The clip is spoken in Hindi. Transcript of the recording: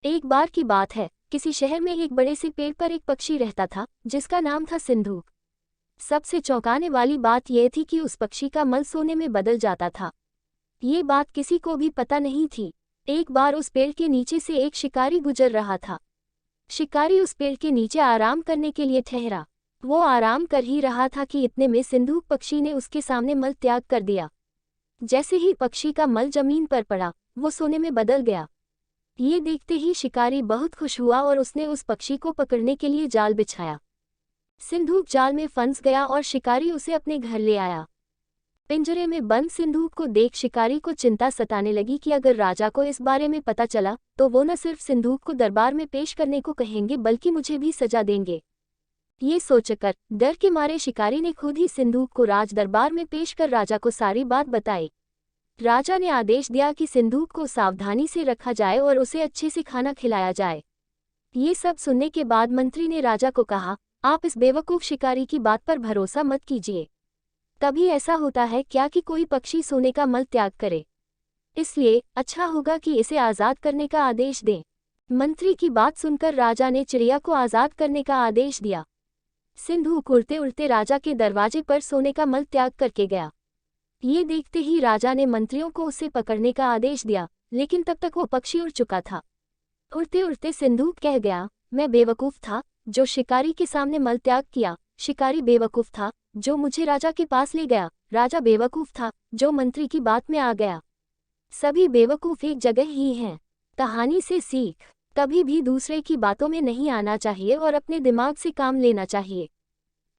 एक बार की बात है, किसी शहर में एक बड़े से पेड़ पर एक पक्षी रहता था जिसका नाम था सिंधूक। सबसे चौंकाने वाली बात यह थी कि उस पक्षी का मल सोने में बदल जाता था। ये बात किसी को भी पता नहीं थी। एक बार उस पेड़ के नीचे से एक शिकारी गुजर रहा था। शिकारी उस पेड़ के नीचे आराम करने के लिए ठहरा। वो आराम कर ही रहा था कि इतने में सिंधूक पक्षी ने उसके सामने मल त्याग कर दिया। जैसे ही पक्षी का मल जमीन पर पड़ा, वो सोने में बदल गया। ये देखते ही शिकारी बहुत खुश हुआ और उसने उस पक्षी को पकड़ने के लिए जाल बिछाया। सिंधूक जाल में फंस गया और शिकारी उसे अपने घर ले आया। पिंजरे में बंद सिंधूक को देख शिकारी को चिंता सताने लगी कि अगर राजा को इस बारे में पता चला तो वो न सिर्फ सिंधूक को दरबार में पेश करने को कहेंगे बल्कि मुझे भी सजा देंगे। ये सोचकर डर के मारे शिकारी ने खुद ही सिंधूक को राज दरबार में पेश कर राजा को सारी बात बताई। राजा ने आदेश दिया कि सिंधूक को सावधानी से रखा जाए और उसे अच्छे से खाना खिलाया जाए। ये सब सुनने के बाद मंत्री ने राजा को कहा, आप इस बेवकूफ़ शिकारी की बात पर भरोसा मत कीजिए। कभी ऐसा होता है क्या कि कोई पक्षी सोने का मल त्याग करे? इसलिए अच्छा होगा कि इसे आज़ाद करने का आदेश दें। मंत्री की बात सुनकर राजा ने चिड़िया को आज़ाद करने का आदेश दिया। सिंधूक उड़ते उड़ते राजा के दरवाजे पर सोने का मल त्याग करके गया। ये देखते ही राजा ने मंत्रियों को उसे पकड़ने का आदेश दिया, लेकिन तब तक वो पक्षी उड़ चुका था। उड़ते उड़ते सिंधूक कह गया, मैं बेवकूफ़ था जो शिकारी के सामने मल त्याग किया। शिकारी बेवकूफ़ था जो मुझे राजा के पास ले गया। राजा बेवकूफ़ था जो मंत्री की बात में आ गया। सभी बेवकूफ़ एक जगह ही हैं। कहानी से सीख, कभी भी दूसरे की बातों में नहीं आना चाहिए और अपने दिमाग से काम लेना चाहिए।